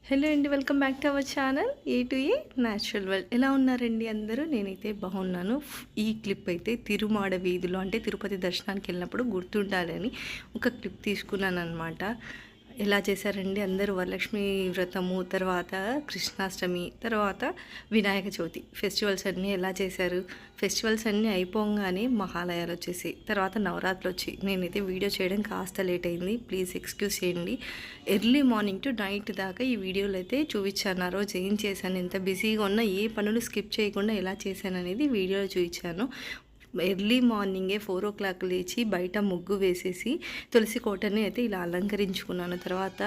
Hello అండి, welcome back to our channel A to a natural world. ఎలా ఉన్నారండి అందరూ? నేనైతే బాగున్నాను. ఈ క్లిప్ అయితే తిరుమాడ వీధులు అంటే తిరుపతి దర్శనానికి వెళ్ళినప్పుడు గుర్తుండాలని ఒక క్లిప్ తీసుకున్నాను అనమాట. ఎలా చేశారండి అందరూ? వరలక్ష్మి వ్రతము, తర్వాత కృష్ణాష్టమి, తర్వాత వినాయక చవితి ఫెస్టివల్స్ అన్నీ ఎలా చేశారు? ఫెస్టివల్స్ అన్నీ అయిపోగానే మహాలయాలు వచ్చేసి తర్వాత నవరాత్రులు వచ్చి నేనైతే వీడియో చేయడం కాస్త లేట్ అయింది, ప్లీజ్ ఎక్స్క్యూజ్ చేయండి. ఎర్లీ మార్నింగ్ టు నైట్ దాకా ఈ వీడియోలు అయితే చూపించాను. ఆ రోజు ఏం చేశాను, ఎంత బిజీగా ఉన్నా ఏ పనులు స్కిప్ చేయకుండా ఎలా చేశాను అనేది వీడియోలో చూపించాను. ఎర్లీ మార్నింగే 4 o'clock లేచి బయట ముగ్గు వేసేసి తులసి కోటని అయితే ఇలా అలంకరించుకున్నాను. తర్వాత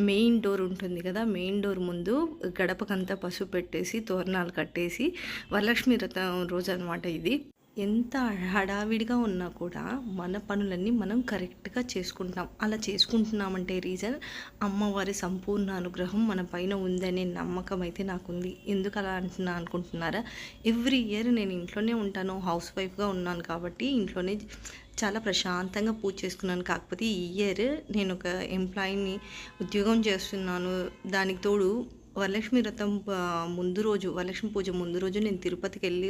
మెయిన్ డోర్ ఉంటుంది కదా, మెయిన్ డోర్ ముందు గడపకంతా పసుపు పెట్టేసి తోరణాలు కట్టేసి వరలక్ష్మి వ్రతం రోజు అనమాట ఇది. ఎంత హడావిడిగా ఉన్నా కూడా మన పనులన్నీ మనం కరెక్ట్గా చేసుకుంటాం. అలా చేసుకుంటున్నామంటే రీజన్ అమ్మవారి సంపూర్ణ అనుగ్రహం మన పైన ఉందనే నమ్మకం అయితే నాకుంది. ఎందుకు అలా అనుకుంటున్నారా? ఎవ్రీ ఇయర్ నేను ఇంట్లోనే ఉంటాను, హౌస్ వైఫ్గా ఉన్నాను కాబట్టి ఇంట్లోనే చాలా ప్రశాంతంగా పూజ చేసుకున్నాను. కాకపోతే ఈ ఇయర్ నేను ఒక ఎంప్లాయీని, ఉద్యోగం చేస్తున్నాను. దానికి తోడు వరలక్ష్మి వ్రతం ముందు రోజు, వరలక్ష్మి పూజ ముందు రోజు నేను తిరుపతికి వెళ్ళి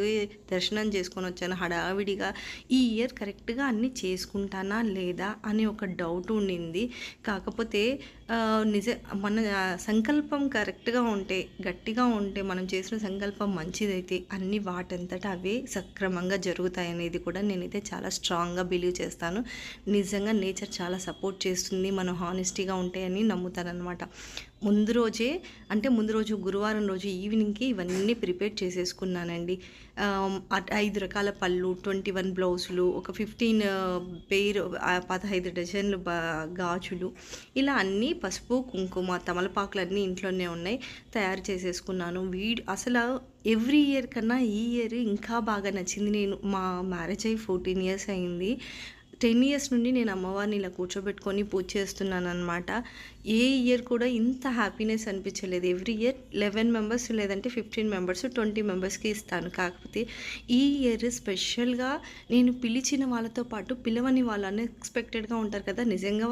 దర్శనం చేసుకొని వచ్చాను హడావిడిగా. ఈ ఇయర్ కరెక్ట్గా అన్నీ చేసుకుంటానా లేదా అని ఒక డౌట్ ఉండింది. కాకపోతే మన సంకల్పం కరెక్ట్గా ఉంటే, గట్టిగా ఉంటే, మనం చేసిన సంకల్పం మంచిదైతే అన్నీ వాటంతటా అవే సక్రమంగా జరుగుతాయి అనేది కూడా నేనైతే చాలా స్ట్రాంగ్గా బిలీవ్ చేస్తాను. నిజంగా నేచర్ చాలా సపోర్ట్ చేస్తుంది మనం హానెస్టీగా ఉంటే అని నమ్ముతానన్నమాట. ముందు రోజు గురువారం రోజు ఈవినింగ్కి ఇవన్నీ ప్రిపేర్ చేసేసుకున్నానండి. 5 రకాల పళ్ళు, 21 బ్లౌజులు, ఒక 15 పేరు, 15 డజన్లు గాజులు, ఇలా అన్నీ పసుపు కుంకుమ తమలపాకులు అన్నీ ఇంట్లోనే ఉన్నాయి, తయారు చేసేసుకున్నాను. అసలు ఎవ్రీ ఇయర్ కన్నా ఈ ఇయర్ ఇంకా బాగా నచ్చింది. నేను మా మ్యారేజ్ అయ్యి 14 years అయింది. 10 years నుండి నేను అమ్మవారిని ఇలా కూర్చోబెట్టుకొని పూజ చేస్తున్నాను అనమాట. ఏ ఇయర్ కూడా ఇంత హ్యాపీనెస్ అనిపించలేదు. ఎవ్రీ ఇయర్ 11 members లేదంటే 15 members, 20 membersకి ఇస్తాను. కాకపోతే ఈ ఇయర్ స్పెషల్గా నేను పిలిచిన వాళ్ళతో పాటు పిలవని వాళ్ళు అన్ఎక్స్పెక్టెడ్గా ఉంటారు కదా, నిజంగా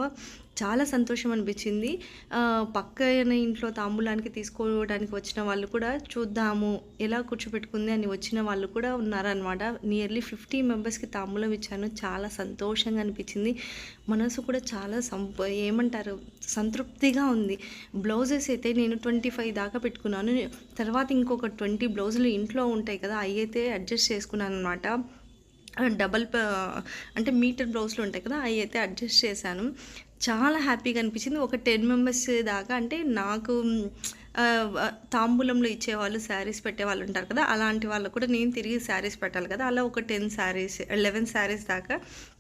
చాలా సంతోషం అనిపించింది. పక్కన ఇంట్లో తాంబూలానికి తీసుకోవడానికి వచ్చిన వాళ్ళు కూడా చూద్దాము ఎలా కూర్చోపెట్టుకుంది అని వచ్చిన వాళ్ళు కూడా ఉన్నారనమాట. నియర్లీ 50 members తాంబూలం ఇచ్చాను. చాలా సంతోషంగా అనిపించింది. మనసు కూడా చాలా ఏమంటారు, సంతృప్తిగా ఉంది. బ్లౌజెస్ అయితే నేను 25 దాకా పెట్టుకున్నాను. తర్వాత ఇంకొక 20 బ్లౌజులు ఇంట్లో ఉంటాయి కదా, అవి అయితే అడ్జస్ట్ చేసుకున్నాను అనమాట. డబల్ అంటే మీటర్ బ్లౌజులు ఉంటాయి కదా, అవి అయితే అడ్జస్ట్ చేశాను. చాలా హ్యాపీగా అనిపించింది. ఒక 10 members దాకా, అంటే నాకు తాంబూలంలో ఇచ్చేవాళ్ళు, శారీస్ పెట్టేవాళ్ళు ఉంటారు కదా, అలాంటి వాళ్ళు కూడా నేను తిరిగి శారీస్ పెట్టాలి కదా, అలా ఒక 11 శారీస్ దాకా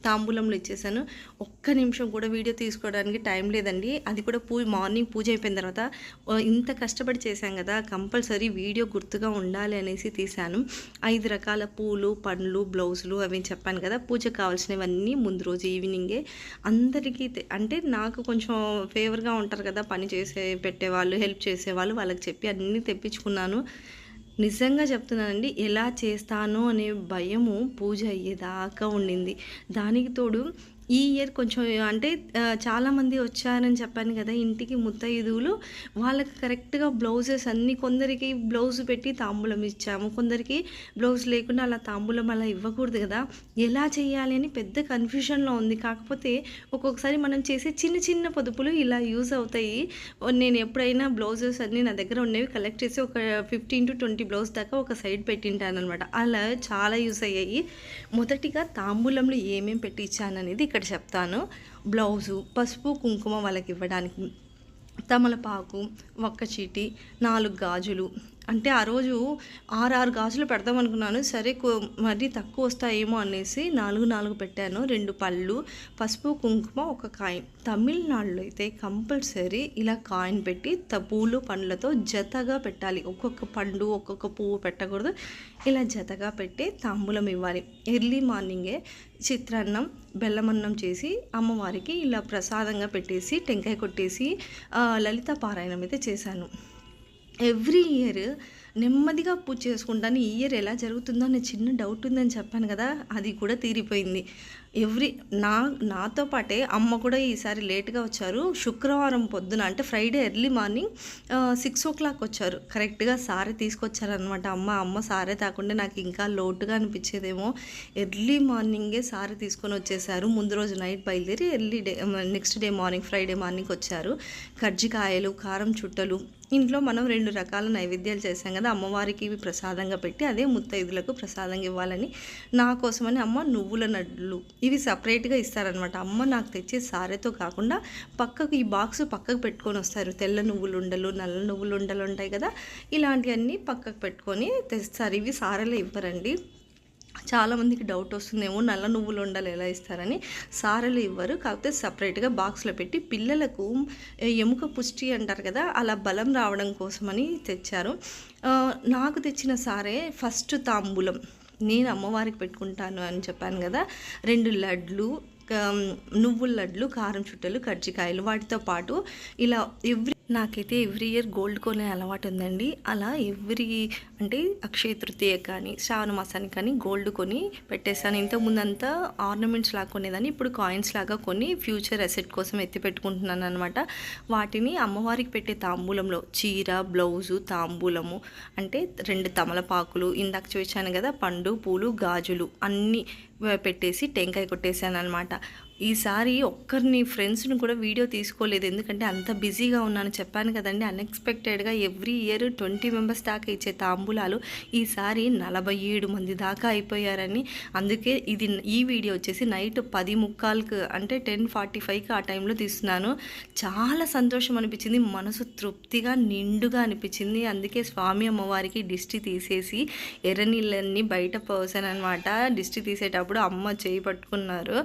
తాంబూలంలో ఇచ్చేసాను. ఒక్క నిమిషం కూడా వీడియో తీసుకోవడానికి టైం లేదండి. అది కూడా మార్నింగ్ పూజ అయిపోయిన తర్వాత ఇంత కష్టపడి చేశాం కదా, కంపల్సరీ వీడియో గుర్తుగా ఉండాలి అనేసి తీశాను. 5 రకాల పూలు, పండ్లు, బ్లౌజులు అవి చెప్పాను కదా, పూజకు కావాల్సినవన్నీ ముందు రోజు ఈవినింగే అందరికీ, అంటే నాకు కొంచెం ఫేవర్గా ఉంటారు కదా పని పెట్టేవాళ్ళు, హెల్ప్ చేసేవాళ్ళు, వాళ్ళకి చెప్పి అన్నీ తెప్పించుకున్నాను. నిజంగా చెప్తున్నానండి, ఎలా చేస్తాను అనే భయము పూజ అయ్యేదాకా ఉండింది. దానికి తోడు ఈ ఇయర్ కొంచెం అంటే చాలామంది వచ్చారని చెప్పాను కదా ఇంటికి ముత్తైదువులు, వాళ్ళకి కరెక్ట్గా బ్లౌజెస్ అన్నీ, కొందరికి బ్లౌజ్ పెట్టి తాంబూలం ఇచ్చాము, కొందరికి బ్లౌజ్ లేకుండా అలా తాంబూలం అలా ఇవ్వకూడదు కదా, ఎలా చేయాలి అని పెద్ద కన్ఫ్యూషన్లో ఉంది. కాకపోతే ఒక్కొక్కసారి మనం చేసే చిన్న చిన్న పొదుపులు ఇలా యూజ్ అవుతాయి. నేను ఎప్పుడైనా బ్లౌజెస్ అన్నీ నా దగ్గర ఉన్నవి కలెక్ట్ చేసి ఒక 15 to 20 బ్లౌజ్ దాకా ఒక సైడ్ పెట్టింటాను అనమాట. అలా చాలా యూజ్ అయ్యాయి. మొదటిగా తాంబూలంలో ఏమేమి పెట్టి ఇచ్చాననేది ఇక్కడ చెప్తాను. బ్లౌజు, పసుపు కుంకుమ వాళ్ళకి ఇవ్వడానికి, తమలపాకు, ఒక్కచీటి, 4 గాజులు, అంటే ఆ రోజు 6 గాజులు పెడదాం అనుకున్నాను. సరే మరీ తక్కువ వస్తాయేమో అనేసి 4 పెట్టాను. 2 పళ్ళు, పసుపు కుంకుమ, ఒక కాయిన్. తమిళనాడులో అయితే కంపల్సరీ ఇలా కాయిన్ పెట్టి పూలు పండ్లతో జతగా పెట్టాలి. ఒక్కొక్క పండు, ఒక్కొక్క పువ్వు పెట్టకూడదు, ఇలా జతగా పెట్టి తాంబూలం ఇవ్వాలి. ఎర్లీ మార్నింగే చిత్రాన్నం, బెల్లమన్నం చేసి అమ్మవారికి ఇలా ప్రసాదంగా పెట్టేసి టెంకాయ కొట్టేసి లలిత పారాయణం అయితే చేశాను. ఎవ్రీ ఇయర్ నెమ్మదిగా పూజ చేసుకుంటాను. ఈ ఇయర్ ఎలా జరుగుతుందో అనే చిన్న డౌట్ ఉందని చెప్పాను కదా, అది కూడా తీరిపోయింది. నా నాతో పాటే అమ్మ కూడా ఈసారి లేట్‌గా వచ్చారు. శుక్రవారం పొద్దున అంటే ఫ్రైడే ఎర్లీ మార్నింగ్ 6:00 వచ్చారు. కరెక్ట్‌గా సారె తీసుకొచ్చారనమాట అమ్మ సారె తాకుంటే నాకు ఇంకా లోటుగా అనిపించేదేమో. ఎర్లీ మార్నింగే సారె తీసుకొని వచ్చేసారు. ముందు రోజు నైట్ బయలుదేరి next day morning Friday morning వచ్చారు. కజ్జికాయలు, కారం చుట్టలు, ఇంట్లో మనం 2 రకాల నైవేద్యాలు చేసాం కదా, అమ్మవారికి ఇవి ప్రసాదంగా పెట్టి అదే ముత్తైదులకు ప్రసాదంగా ఇవ్వాలని నా కోసమని అమ్మ నువ్వుల లడ్లు ఇవి సపరేట్గా ఇస్తారనమాట. అమ్మ నాకు తెచ్చే సారెతో కాకుండా పక్కకు ఈ బాక్స్ పక్కకు పెట్టుకొని వస్తారు. తెల్ల నువ్వులు ఉండలు, నల్ల నువ్వులు ఉండలు ఉంటాయి కదా, ఇలాంటివన్నీ పక్కకు పెట్టుకొని తెస్తారు. ఇవి సారెలు ఇవ్వరండి. చాలామందికి డౌట్ వస్తుందేమో నల్ల నువ్వులు ఉండలు ఎలా ఇస్తారని. సారెలు ఇవ్వరు, కాకపోతే సపరేట్గా బాక్స్లో పెట్టి పిల్లలకు ఎముక పుష్టి అంటారు కదా, అలా బలం రావడం కోసమని తెచ్చారు. నాకు తెచ్చిన సారే ఫస్ట్ తాంబూలం నేను అమ్మవారికి పెట్టుకుంటాను అని చెప్పాను కదా, 2 లడ్లు, నువ్వుల లడ్లు, కారం చుట్టలు, కజ్జికాయలు, వాటితో పాటు ఇలా నాకైతే ఎవ్రీ ఇయర్ గోల్డ్ కొనే అలవాటు ఉందండి. అలా అంటే అక్షయ తృతీయ కానీ శ్రావణ మాసానికి కానీ గోల్డ్ కొని పెట్టేస్తాను. ఇంతకుముందంతా ఆర్నమెంట్స్ లాగా కొనేదాన్ని, ఇప్పుడు కాయిన్స్ లాగా కొని ఫ్యూచర్ అసెట్ కోసం ఎత్తి పెట్టుకుంటున్నాను అనమాట. వాటిని అమ్మవారికి పెట్టే తాంబూలంలో చీర, బ్లౌజు, తాంబూలము అంటే 2 తమలపాకులు, ఇందాక చూపించాను కదా, పండు, పూలు, గాజులు అన్నీ పెట్టేసి టెంకాయ కొట్టేశాను అనమాట. ఈసారి ఒక్కరిని ఫ్రెండ్స్ని కూడా వీడియో తీసుకోలేదు, ఎందుకంటే అంత బిజీగా ఉన్నాను. చెప్పాను కదండి, అన్ఎక్స్పెక్టెడ్గా ఎవ్రీ ఇయర్ 20 మెంబర్స్ దాకా ఇచ్చే తాంబూలాలు ఈసారి 47 మంది దాకా అయిపోయారని. అందుకే ఈ వీడియో వచ్చేసి నైట్ 10:45 అంటే 10:45కి ఆ టైంలో తీస్తున్నాను. చాలా సంతోషం అనిపించింది, మనసు తృప్తిగా నిండుగా అనిపించింది. అందుకే స్వామి అమ్మవారికి దిష్టి తీసేసి ఎర్ర నీళ్ళన్నీ బయట పోసాను అనమాట. దిష్టి తీసేటప్పుడు అమ్మ చేయి పట్టుకున్నారు.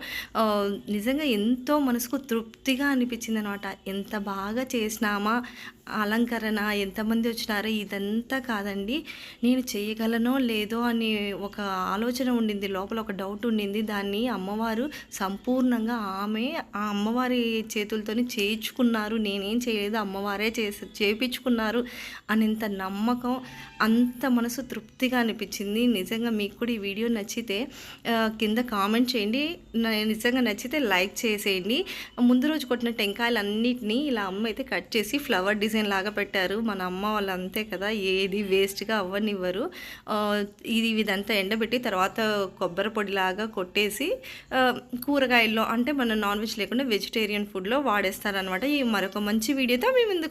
నిజంగా ఎంతో మనసుకు తృప్తిగా అనిపించింది అనమాట. ఎంత బాగా చేసినామా అలంకరణ, ఎంతమంది వచ్చినారో ఇదంతా కాదండి, నేను చేయగలనో లేదో అని ఒక ఆలోచన ఉండింది, లోపల ఒక డౌట్ ఉండింది. దాన్ని అమ్మవారు సంపూర్ణంగా ఆ అమ్మవారి చేతులతోనే చేయించుకున్నారు. నేనేం చేయలేదు, అమ్మవారే చేయించుకున్నారు అనేంత నమ్మకం, అంత మనసు తృప్తిగా అనిపించింది. నిజంగా మీకు కూడా ఈ వీడియో నచ్చితే కింద కామెంట్ చేయండి, నిజంగా నచ్చితే లైక్ చేసేయండి. ముందు రోజు కొట్టిన టెంకాయలన్నిటినీ ఇలా అమ్మ అయితే కట్ చేసి ఫ్లవర్ డిజైన్ లాగా పెట్టారు. మన అమ్మ వాళ్ళు అంతే కదా, ఏది వేస్ట్గా అవ్వనివ్వరు. ఇదంతా ఎండబెట్టి తర్వాత కొబ్బరి పొడిలాగా కొట్టేసి కూరగాయల్లో అంటే మన నాన్ వెజ్ లేకుండా వెజిటేరియన్ ఫుడ్లో వాడేస్తారనమాట. ఈ మరొక మంచి వీడియోతో మేము